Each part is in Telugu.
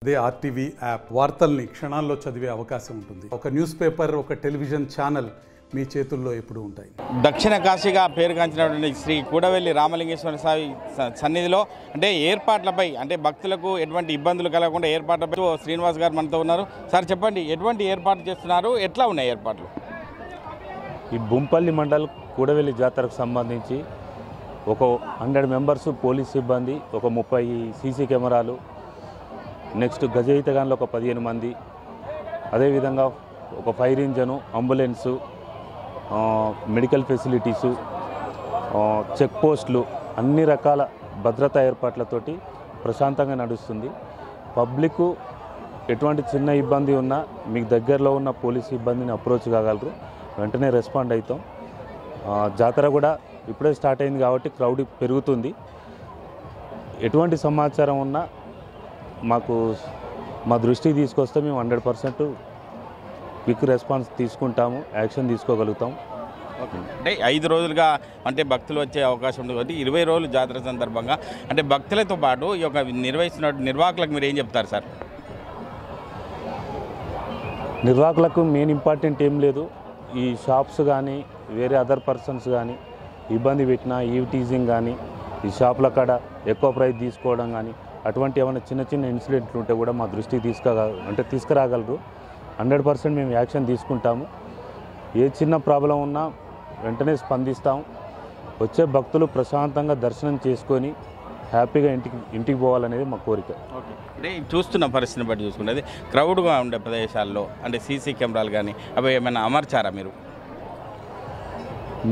అదే ఆర్టీవీ యాప్ వార్తల్ని క్షణాల్లో చదివే అవకాశం ఉంటుంది. ఒక న్యూస్ పేపర్, ఒక టెలివిజన్ ఛానల్ మీ చేతుల్లో ఎప్పుడూ ఉంటాయి. దక్షిణ కాశీగా పేరుగాంచినటువంటి శ్రీ కూడవెల్లి రామలింగేశ్వర స్వామి సన్నిధిలో అంటే ఏర్పాట్లపై అంటే భక్తులకు ఎటువంటి ఇబ్బందులు కలగకుండా ఏర్పాట్లపై శ్రీనివాస్ గారు మనతో ఉన్నారు. సార్ చెప్పండి, ఎటువంటి ఏర్పాట్లు చేస్తున్నారు, ఎట్లా ఉన్నాయి ఏర్పాట్లు? ఈ బొంపల్లి మండల్ కూడవెల్లి జాతరకు సంబంధించి ఒక 100 మెంబర్స్ పోలీస్ సిబ్బంది, ఒక 30 సీసీ కెమెరాలు, నెక్స్ట్ గజయితగాన్లో ఒక 15 మంది, అదేవిధంగా ఒక fire engine, ambulance, medical facilities, check పోస్టులు, అన్ని రకాల భద్రతా ఏర్పాట్లతోటి ప్రశాంతంగా నడుస్తుంది. పబ్లిక్ ఎటువంటి చిన్న ఇబ్బంది ఉన్నా మీకు దగ్గరలో ఉన్న పోలీస్ సిబ్బందిని అప్రోచ్ కాగలరు, వెంటనే రెస్పాండ్ అవుతాం. జాతర కూడా ఇప్పుడే స్టార్ట్ అయింది కాబట్టి క్రౌడ్ పెరుగుతుంది. ఎటువంటి సమాచారం ఉన్నా మా దృష్టికి తీసుకొస్తే మేము 100% క్విక్ రెస్పాన్స్ తీసుకుంటాము, యాక్షన్ తీసుకోగలుగుతాం. అంటే 5 రోజులుగా అంటే భక్తులు వచ్చే అవకాశం ఉంది కాబట్టి 20 రోజులు జాతర సందర్భంగా అంటే భక్తులతో పాటు ఈ యొక్క నిర్వహిస్తున్న నిర్వాహకులకు మీరు ఏం చెప్తారు సార్? నిర్వాహకులకు మెయిన్ ఇంపార్టెంట్ ఏం లేదు. ఈ షాప్స్ కానీ వేరే అదర్ పర్సన్స్ కానీ ఇబ్బంది పెట్టినా, ఈవ్ టీజింగ్ కానీ, ఈ షాపుల కాడ ఎక్కువ ప్రైస్ తీసుకోవడం కానీ, అటువంటి ఏమైనా చిన్న చిన్న ఇన్సిడెంట్లు ఉంటే కూడా మా దృష్టికి తీసుకురాగలరు. 100% మేము యాక్షన్ తీసుకుంటాము. ఏ చిన్న ప్రాబ్లం ఉన్నా వెంటనే స్పందిస్తాం. వచ్చే భక్తులు ప్రశాంతంగా దర్శనం చేసుకొని హ్యాపీగా ఇంటికి పోవాలనేది మా కోరిక. అంటే చూస్తున్న పరిస్థితిని బట్టి చూసుకుంటే క్రౌడ్గా ఉండే ప్రదేశాల్లో అంటే సీసీ కెమెరాలు కానీ అవి ఏమైనా అమర్చారా మీరు?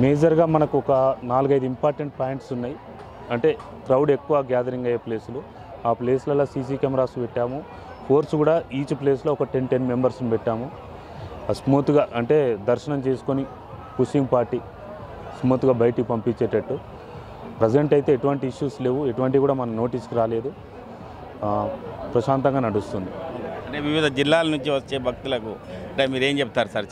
మేజర్గా మనకు ఒక 4-5 ఇంపార్టెంట్ పాయింట్స్ ఉన్నాయి. అంటే క్రౌడ్ ఎక్కువ గ్యాదరింగ్ అయ్యే ప్లేసులు, ఆ ప్లేస్లలో సీసీ కెమెరాస్ పెట్టాము. ఫోర్స్ కూడా ఈచ్ ప్లేస్లో ఒక 10 మెంబర్స్ని పెట్టాము. స్మూత్గా అంటే దర్శనం చేసుకొని పుషింగ్ పార్టీ స్మూత్గా బయటికి పంపించేటట్టు. ప్రజెంట్ అయితే ఎటువంటి ఇష్యూస్ లేవు, ఎటువంటి కూడా మన నోటీస్కి రాలేదు. ప్రశాంతంగా నడుస్తుంది. అంటే వివిధ జిల్లాల నుంచి వచ్చే భక్తులకు అంటే మీరు ఏం చెప్తారు సార్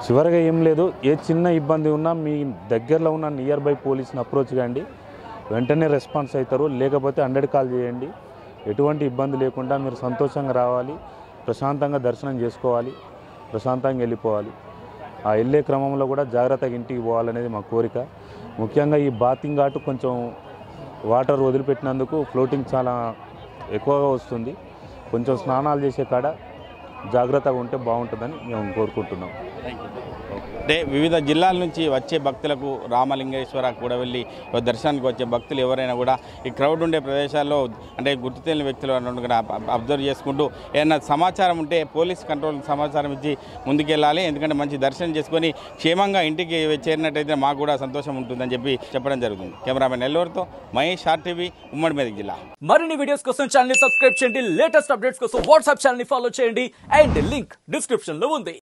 చివరగా ఏం లేదు, ఏ చిన్న ఇబ్బంది ఉన్నా మీ దగ్గరలో ఉన్న నియర్ బై పోలీస్ని అప్రోచ్ కాండి, వెంటనే రెస్పాన్స్ అవుతారు. లేకపోతే 100 కాల్ చేయండి. ఎటువంటి ఇబ్బంది లేకుండా మీరు సంతోషంగా రావాలి, ప్రశాంతంగా దర్శనం చేసుకోవాలి, ప్రశాంతంగా వెళ్ళిపోవాలి. ఆ వెళ్ళే క్రమంలో కూడా జాగ్రత్తగా ఇంటికి పోవాలనేది మా కోరిక. ముఖ్యంగా ఈ బాతింగ్ ఘాటు కొంచెం వాటర్ వదిలిపెట్టినందుకు ఫ్లోటింగ్ చాలా ఎక్కువగా వస్తుంది. కొంచెం స్నానాలు చేసే కాడ జాగ్రత్తగా ఉంటే బాగుంటుందని మేము కోరుకుంటున్నాం. అంటే వివిధ జిల్లాల నుంచి వచ్చే భక్తులకు రామలింగేశ్వర కూడవెల్లి దర్శనానికి వచ్చే భక్తులు ఎవరైనా కూడా ఈ క్రౌడ్ ఉండే ప్రదేశాల్లో అంటే గుర్తు తెలియని వ్యక్తులు అబ్జర్వ్ చేసుకుంటూ ఏదైనా సమాచారం ఉంటే పోలీస్ కంట్రోల్ సమాచారం ఇచ్చి ముందుకెళ్ళాలి. ఎందుకంటే మంచి దర్శనం చేసుకొని క్షేమంగా ఇంటికి చేరినట్టయితే మాకు కూడా సంతోషం ఉంటుందని చెప్పడం జరుగుతుంది. కెమెరామెన్ నెల్లూరుతో మహేష్, ఆర్టీవీ, ఉమ్మడి మెదక్ జిల్లా. మరిన్ని వీడియోస్ కోసం ఛానల్ ని సబ్స్క్రైబ్ చేయండి, లేటెస్ట్ అప్డేట్స్ కోసం వాట్సాప్ ఛానల్ ని ఫాలో చేయండి అండ్ లింక్ డిస్క్రిప్షన్ లో ఉంది.